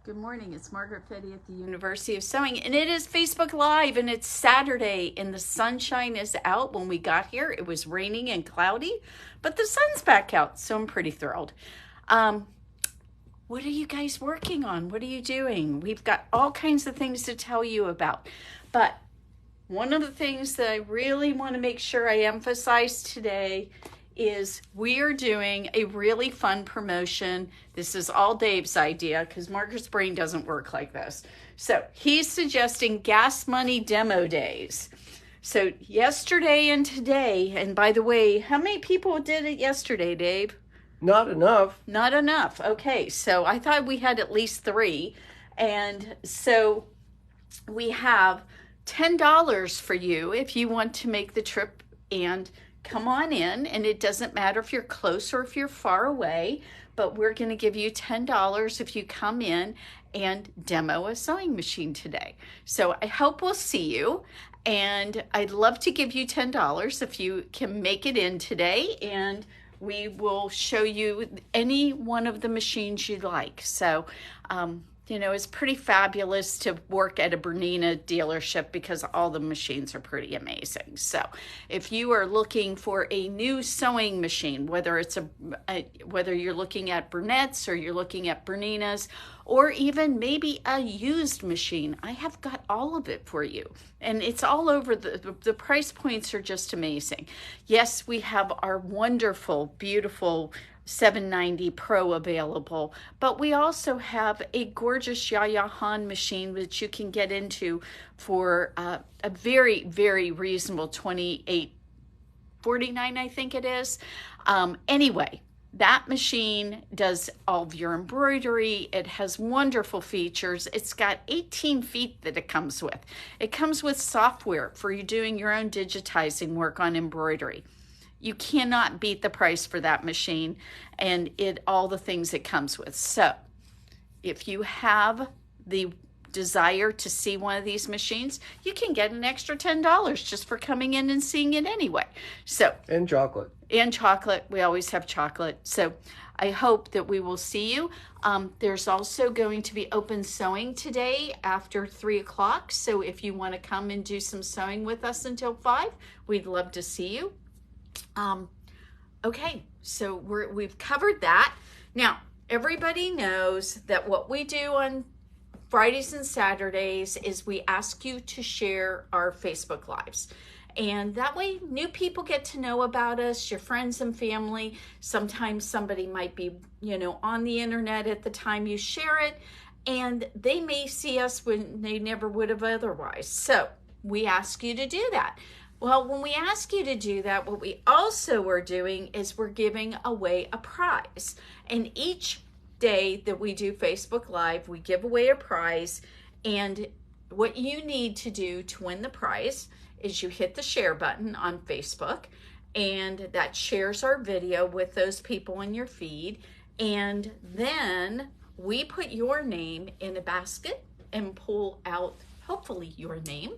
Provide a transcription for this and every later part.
Good morning, it's Margaret Fetty at the University of Sewing, and it is Facebook Live, and it's Saturday, and the sunshine is out. When we got here, it was raining and cloudy, but the sun's back out, so I'm pretty thrilled. What are you guys working on? What are you doing? We've got all kinds of things to tell you about, but one of the things that I really want to make sure I emphasize today is we are doing a really fun promotion. This is all Dave's idea because Margaret's brain doesn't work like this. So he's suggesting gas money demo days. So yesterday and today, and by the way, how many people did it yesterday, Dave? Not enough. Not enough. Okay, so I thought we had at least 3. And so we have $10 for you if you want to make the trip and come on in, and it doesn't matter if you're close or if you're far away, but we're going to give you $10 if you come in and demo a sewing machine today. So I hope we'll see you, and I'd love to give you $10 if you can make it in today, and we will show you any one of the machines you'd like. So you know, it's pretty fabulous to work at a Bernina dealership because all the machines are pretty amazing. So if you are looking for a new sewing machine, whether it's whether you're looking at Bernette's or you're looking at Bernina's, or even maybe a used machine, I have got all of it for you. And it's all over. The price points are just amazing. Yes, we have our wonderful, beautiful 790 Pro available, but we also have a gorgeous Yaya Han machine which you can get into for a very, very reasonable $28.49, I think it is. Anyway, that machine does all of your embroidery. It has wonderful features. It's got 18 feet that it comes with. It comes with software for you doing your own digitizing work on embroidery. You cannot beat the price for that machine and all the things it comes with. So if you have the desire to see one of these machines, you can get an extra $10 just for coming in and seeing it anyway. So And chocolate. And chocolate. We always have chocolate. So I hope that we will see you. There's also going to be open sewing today after 3 o'clock. So if you want to come and do some sewing with us until 5, we'd love to see you. Okay, so we've covered that. Now, everybody knows that what we do on Fridays and Saturdays is we ask you to share our Facebook Lives. And that way new people get to know about us, your friends and family. Sometimes somebody might be, you know, on the internet at the time you share it, and they may see us when they never would have otherwise. So we ask you to do that. Well, when we ask you to do that, what we also are doing is we're giving away a prize. And each day that we do Facebook Live, we give away a prize. And what you need to do to win the prize is you hit the share button on Facebook, and that shares our video with those people in your feed. And then we put your name in a basket and pull out, hopefully, your name,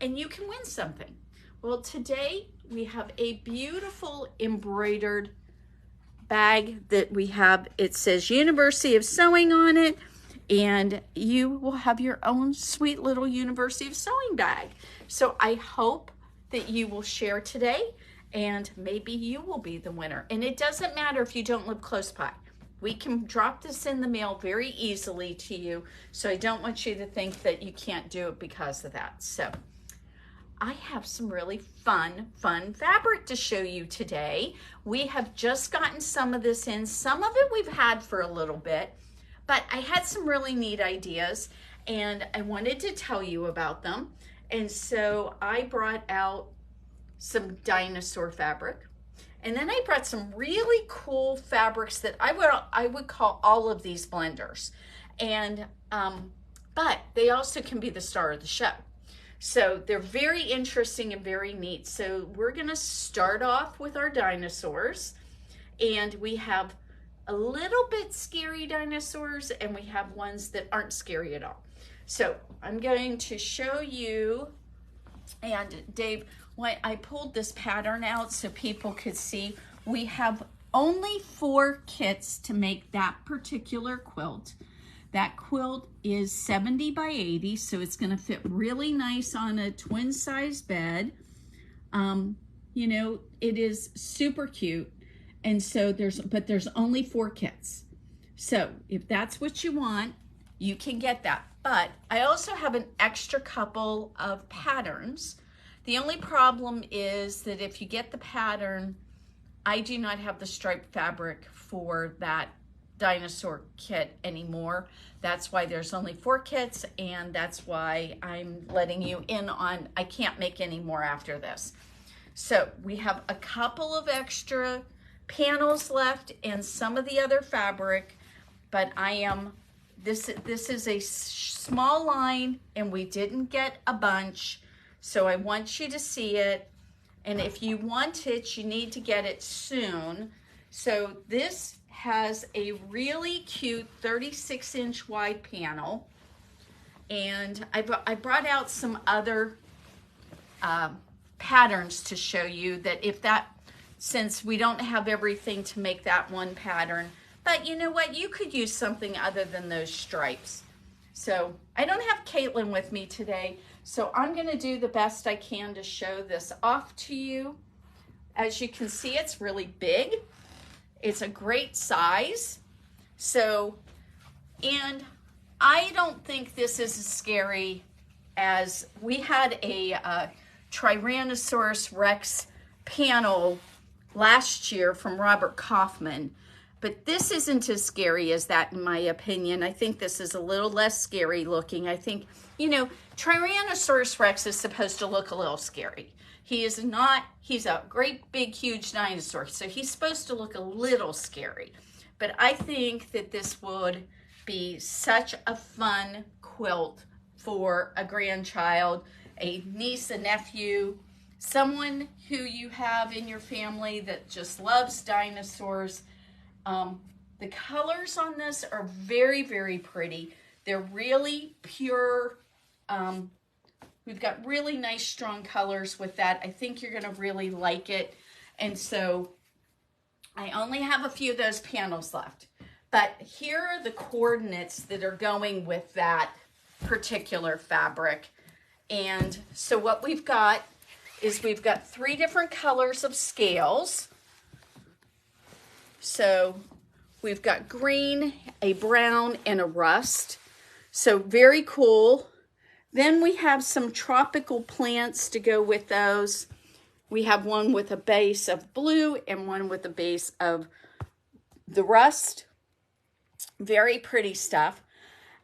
and you can win something. Well, today we have a beautiful embroidered bag that we have. It says University of Sewing on it, and you will have your own sweet little University of Sewing bag. So I hope that you will share today, and maybe you will be the winner. And it doesn't matter if you don't live close by. We can drop this in the mail very easily to you, so I don't want you to think that you can't do it because of that. So I have some really fun fabric to show you today. We have just gotten some of this in. Some of it we've had for a little bit, but I had some really neat ideas and I wanted to tell you about them. And so I brought out some dinosaur fabric, and then I brought some really cool fabrics that I would call all of these blenders. And but they also can be the star of the show. So they're very interesting and very neat. So we're gonna start off with our dinosaurs, and we have a little bit scary dinosaurs and we have ones that aren't scary at all. So I'm going to show you, and Dave, when I pulled this pattern out so people could see, we have only 4 kits to make that particular quilt. That quilt is 70 by 80, so it's going to fit really nice on a twin size bed. You know, it is super cute. And so there's only 4 kits. So if that's what you want, you can get that. But I also have an extra couple of patterns. The only problem is that if you get the pattern, I do not have the striped fabric for that dinosaur kit anymore. That's why there's only 4 kits, and that's why I'm letting you in on, I can't make any more after this. So we have a couple of extra panels left and some of the other fabric, but this is a small line and we didn't get a bunch, so I want you to see it. And if you want it, you need to get it soon. So this has a really cute 36-inch wide panel, and I brought out some other patterns to show you that since we don't have everything to make that one pattern, but you know what, you could use something other than those stripes. So I don't have Caitlin with me today, so I'm going to do the best I can to show this off to you. As you can see, it's really big. It's a great size. So, and I don't think this is as scary as we had a Tyrannosaurus Rex panel last year from Robert Kaufman, but this isn't as scary as that in my opinion. I think this is a little less scary looking. I think, you know, Tyrannosaurus Rex is supposed to look a little scary. He is not, he's a great big huge dinosaur, so he's supposed to look a little scary. But I think that this would be such a fun quilt for a grandchild, a niece, a nephew, someone who you have in your family that just loves dinosaurs. The colors on this are very, very pretty. They're really pure. We've got really nice, strong colors with that. I think you're gonna really like it. And so I only have a few of those panels left. But here are the coordinates that are going with that particular fabric. And so what we've got is we've got 3 different colors of scales. So we've got green, a brown, and a rust. So very cool. Then we have some tropical plants to go with those. We have one with a base of blue and one with a base of the rust. Very pretty stuff.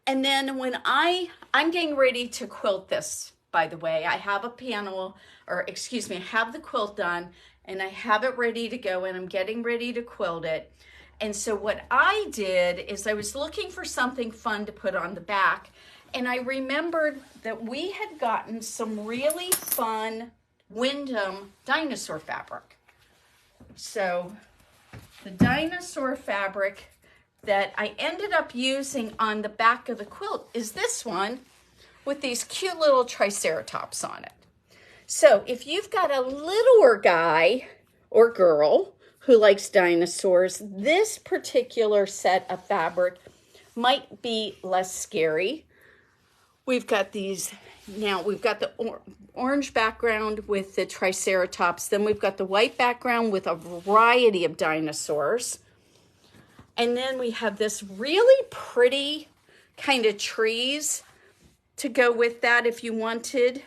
And then when I'm getting ready to quilt this, by the way, I have a panel, or excuse me, I have the quilt done and I have it ready to go and I'm getting ready to quilt it. And so what I did is I was looking for something fun to put on the back, and I remembered that we had gotten some really fun Windham dinosaur fabric. So the dinosaur fabric that I ended up using on the back of the quilt is this one with these cute little triceratops on it. So if you've got a littler guy or girl who likes dinosaurs, this particular set of fabric might be less scary. We've got these, now we've got the orange background with the triceratops, then we've got the white background with a variety of dinosaurs. And then we have this really pretty kind of trees to go with that if you wanted.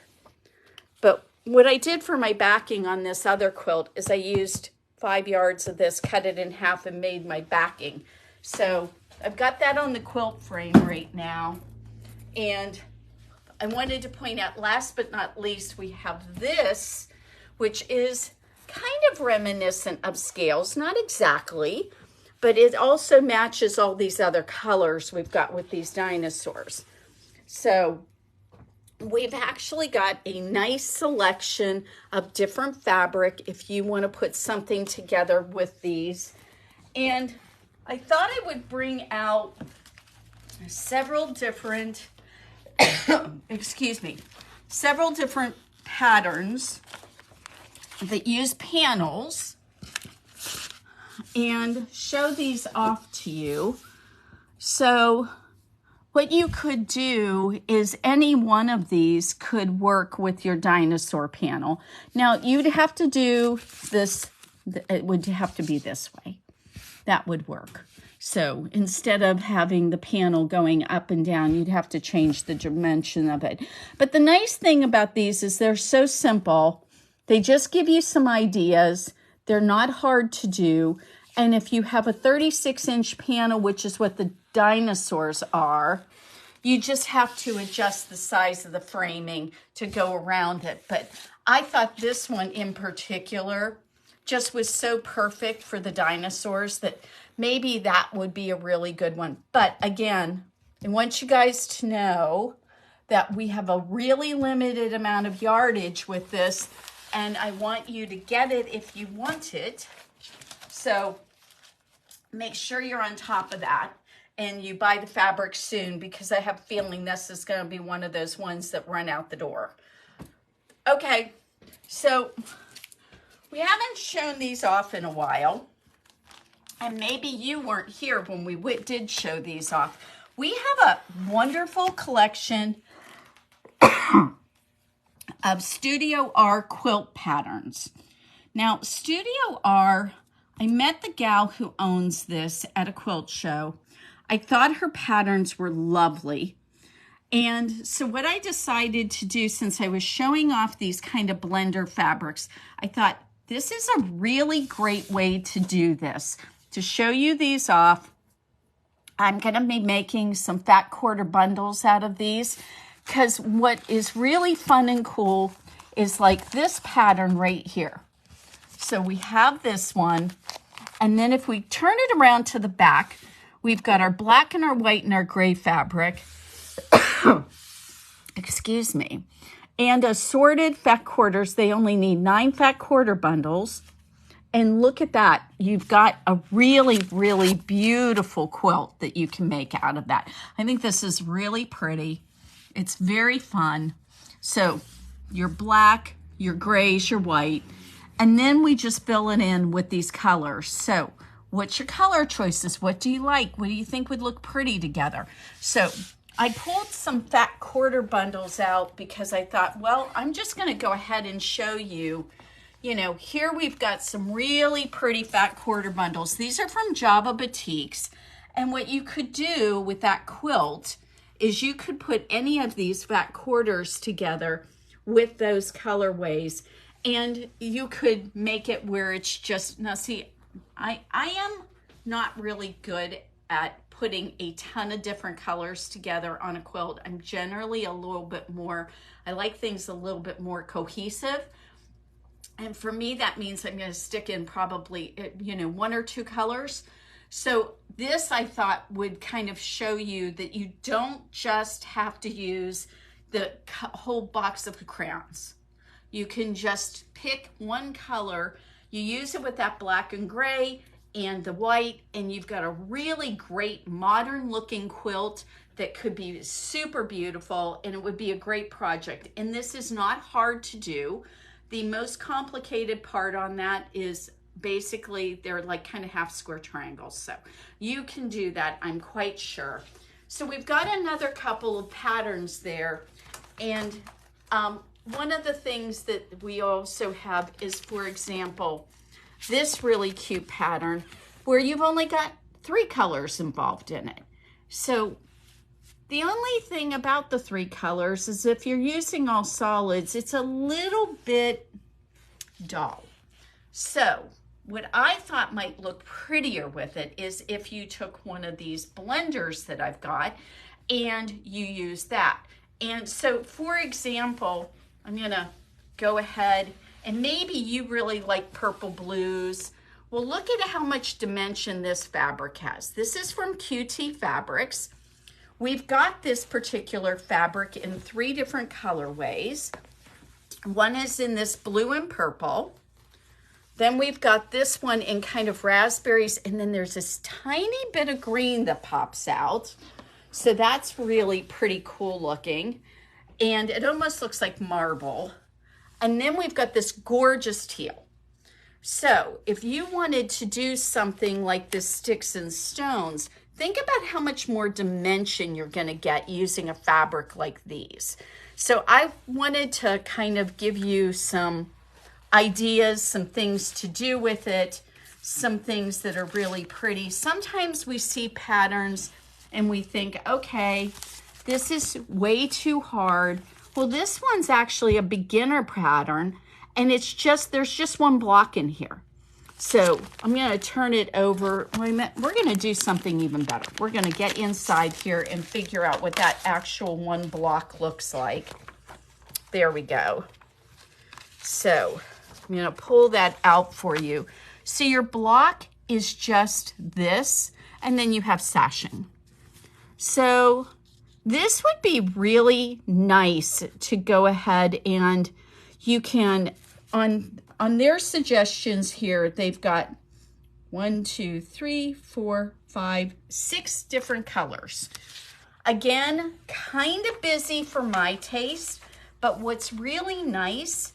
But what I did for my backing on this other quilt is I used 5 yards of this, cut it in half, and made my backing. So I've got that on the quilt frame right now. And I wanted to point out, last but not least, we have this, which is kind of reminiscent of scales, not exactly, but it also matches all these other colors we've got with these dinosaurs. So we've actually got a nice selection of different fabric if you want to put something together with these. And I thought I would bring out several different, excuse me, several different patterns that use panels and show these off to you. So what you could do is any one of these could work with your dinosaur panel. Now, you'd have to do this, it would have to be this way. That would work. So instead of having the panel going up and down, you'd have to change the dimension of it. But the nice thing about these is they're so simple. They just give you some ideas. They're not hard to do. And if you have a 36-inch panel, which is what the dinosaurs are, you just have to adjust the size of the framing to go around it. But I thought this one in particular just was so perfect for the dinosaurs that maybe that would be a really good one. But again, I want you guys to know that we have a really limited amount of yardage with this, and I want you to get it if you want it. So make sure you're on top of that and you buy the fabric soon, because I have a feeling this is going to be one of those ones that run out the door. Okay, so we haven't shown these off in a while, and maybe you weren't here when we did show these off. We have a wonderful collection of Studio R quilt patterns. Now, Studio R, I met the gal who owns this at a quilt show. I thought her patterns were lovely. And so what I decided to do, since I was showing off these kind of blender fabrics, I thought this is a really great way to do this. To show you these off, I'm going to be making some fat quarter bundles out of these, because what is really fun and cool is like this pattern right here. So we have this one, and then if we turn it around to the back, we've got our black and our white and our gray fabric. Excuse me. And assorted fat quarters. They only need 9 fat quarter bundles. And look at that. You've got a really, really beautiful quilt that you can make out of that. I think this is really pretty. It's very fun. So your black, your grays, your white. And then we just fill it in with these colors. So what's your color choices? What do you like? What do you think would look pretty together? So I pulled some fat quarter bundles out because I thought, well, I'm just going to go ahead and show you, here we've got some really pretty fat quarter bundles. These are from Java Boutiques. And what you could do with that quilt is you could put any of these fat quarters together with those colorways, and you could make it where it's just, now see, I am not really good at putting a ton of different colors together on a quilt. I'm generally a little bit more, I like things a little bit more cohesive. And for me, that means I'm going to stick in probably, 1 or 2 colors. So this, I thought, would kind of show you that you don't just have to use the whole box of crayons. You can just pick one color. You use it with that black and gray and the white, and you've got a really great modern looking quilt that could be super beautiful, and it would be a great project. And this is not hard to do. The most complicated part on that is basically they're like kind of half square triangles. So you can do that, I'm quite sure. So we've got another couple of patterns there. And one of the things that we also have is, for example, this really cute pattern where you've only got 3 colors involved in it. So the only thing about the 3 colors is if you're using all solids, it's a little bit dull. So what I thought might look prettier with it is if you took one of these blenders that I've got and you use that. And so, for example, I'm gonna go ahead, and maybe you really like purple blues. Well, look at how much dimension this fabric has. This is from QT Fabrics. We've got this particular fabric in 3 different colorways. One is in this blue and purple. Then we've got this one in kind of raspberries, and then there's this tiny bit of green that pops out. So that's really pretty cool looking. And it almost looks like marble. And then we've got this gorgeous teal. So if you wanted to do something like this Sticks and Stones, think about how much more dimension you're going to get using a fabric like these. So I wanted to kind of give you some ideas, some things to do with it, some things that are really pretty. Sometimes we see patterns and we think, okay, this is way too hard. Well, this one's actually a beginner pattern, and it's just, there's just one block in here. So I'm going to turn it over. Wait a minute. We're going to do something even better. We're going to get inside here and figure out what that actual one block looks like. There we go. So I'm going to pull that out for you. So your block is just this, and then you have sashing. So this would be really nice to go ahead and you can, on their suggestions here, they've got 1, 2, 3, 4, 5, 6 different colors. Again, kind of busy for my taste, but what's really nice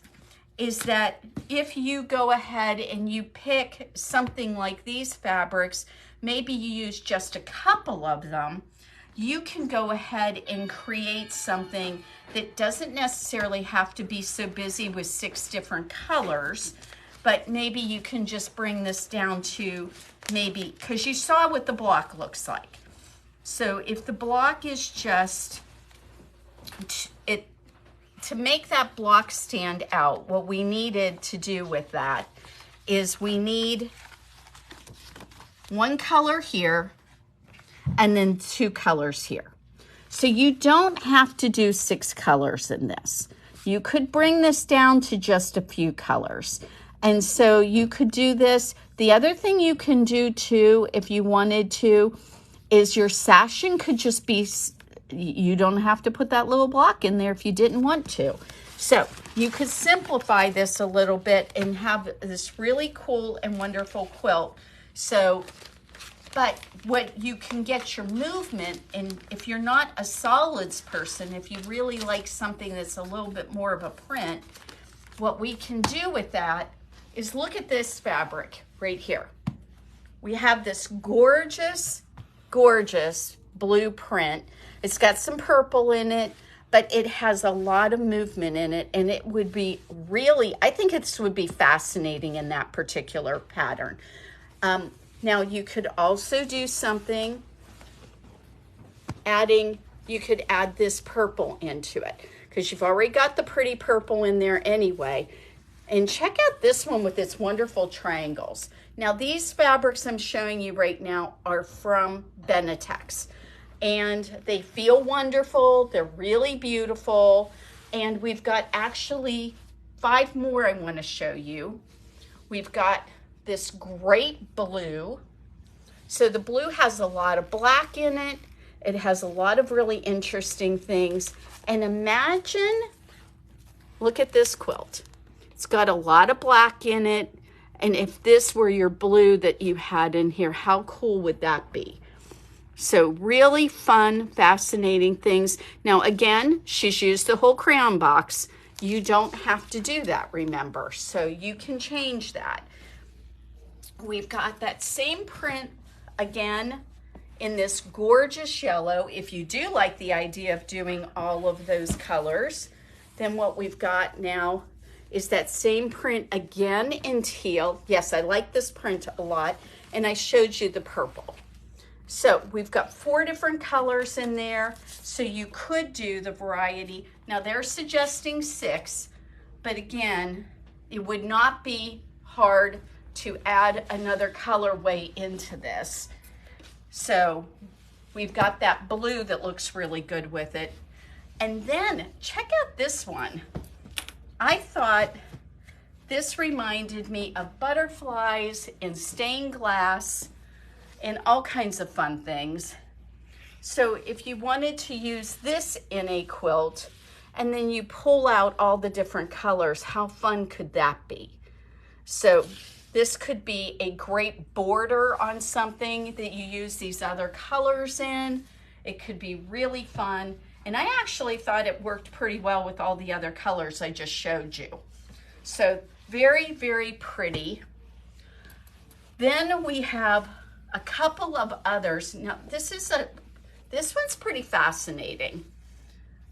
is that if you go ahead and you pick something like these fabrics, maybe you use just a couple of them, you can go ahead and create something that doesn't necessarily have to be so busy with 6 different colors, but maybe you can just bring this down to maybe, because you saw what the block looks like. So if the block is just, to make that block stand out, what we needed to do with that is we need one color here and then 2 colors here. So you don't have to do 6 colors in this. You could bring this down to just a few colors. And so you could do this. The other thing you can do too, if you wanted to, is your sashing could just be, you don't have to put that little block in there if you didn't want to. So you could simplify this a little bit and have this really cool and wonderful quilt. So, but what you can get your movement, and if you're not a solids person, if you really like something that's a little bit more of a print, what we can do with that is look at this fabric right here. We have this gorgeous, gorgeous blue print. It's got some purple in it, but it has a lot of movement in it, and it would be really, I think it would be fascinating in that particular pattern. Now you could also do something you could add this purple into it because you've already got the pretty purple in there anyway. And check out this one with its wonderful triangles. Now these fabrics I'm showing you right now are from Benartex, and they feel wonderful. They're really beautiful. And we've got actually 5 more I want to show you. We've got this great blue. So the blue has a lot of black in it. It has a lot of really interesting things. And imagine, look at this quilt. It's got a lot of black in it. And if this were your blue that you had in here, how cool would that be? So really fun, fascinating things. Now again, she's used the whole crayon box. You don't have to do that, remember. So you can change that. We've got that same print again in this gorgeous yellow. If you do like the idea of doing all of those colors, then what we've got now is that same print again in teal. Yes, I like this print a lot, and I showed you the purple. So we've got 4 different colors in there, so you could do the variety. Now they're suggesting 6, but again, it would not be hard to add another colorway into this. So we've got that blue that looks really good with it. And then check out this one. I thought this reminded me of butterflies and stained glass and all kinds of fun things. So if you wanted to use this in a quilt and then you pull out all the different colors, how fun could that be? So this could be a great border on something that you use these other colors in. It could be really fun. And I actually thought it worked pretty well with all the other colors I just showed you. So very, very pretty. Then we have a couple of others. Now this one's pretty fascinating.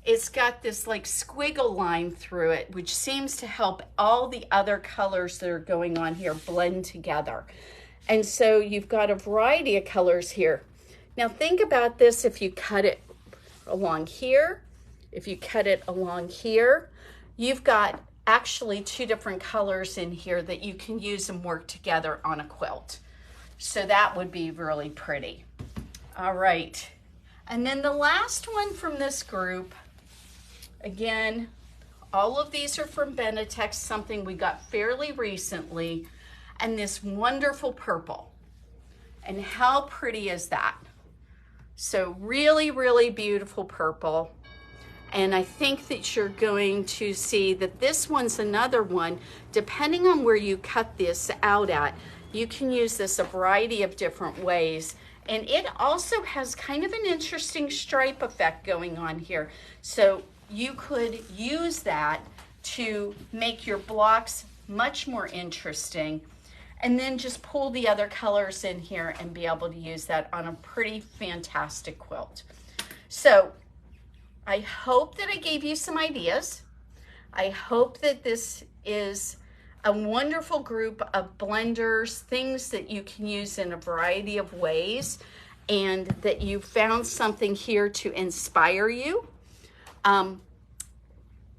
It's got this like squiggle line through it, which seems to help all the other colors that are going on here blend together. And so you've got a variety of colors here. Now think about this if you cut it along here, if you cut it along here, you've got actually two different colors in here that you can use and work together on a quilt. So that would be really pretty. All right. And then the last one from this group, again, all of these are from Benartex, something we got fairly recently, and this wonderful purple. And how pretty is that? So really, really beautiful purple. And I think that you're going to see that this one's another one, depending on where you cut this out at, you can use this a variety of different ways. And it also has kind of an interesting stripe effect going on here. So you could use that to make your blocks much more interesting. And then just pull the other colors in here and be able to use that on a pretty fantastic quilt. So I hope that I gave you some ideas. I hope that this is a wonderful group of blenders, things that you can use in a variety of ways, and that you found something here to inspire you. I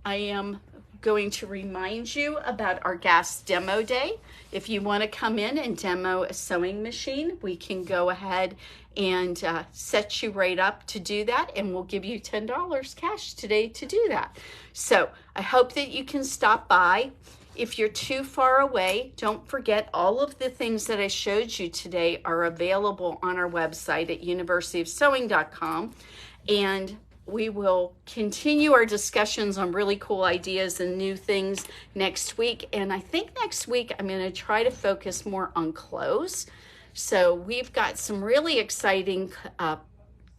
am going to remind you about our gas demo day. If you want to come in and demo a sewing machine, we can go ahead and set you right up to do that, and we'll give you $10 cash today to do that. So I hope that you can stop by. If you're too far away, don't forget all of the things that I showed you today are available on our website at universityofsewing.com, and we will continue our discussions on really cool ideas and new things next week. And I think next week I'm going to try to focus more on clothes. So we've got some really exciting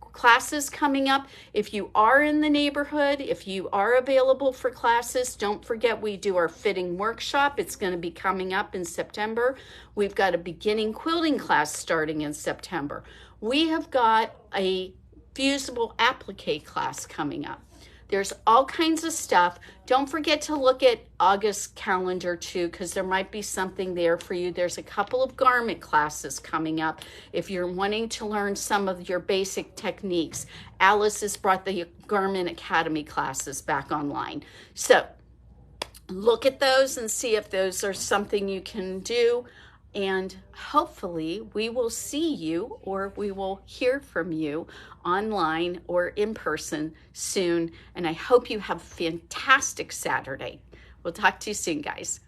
classes coming up. If you are in the neighborhood, if you are available for classes, don't forget we do our fitting workshop. It's going to be coming up in September. We've got a beginning quilting class starting in September. We have got a fusible applique class coming up. There's all kinds of stuff. Don't forget to look at August calendar too, because there might be something there for you. There's a couple of garment classes coming up if you're wanting to learn some of your basic techniques. Alice has brought the Garment Academy classes back online. So look at those and see if those are something you can do. And hopefully we will see you, or we will hear from you online or in person soon. And I hope you have a fantastic Saturday. We'll talk to you soon, guys.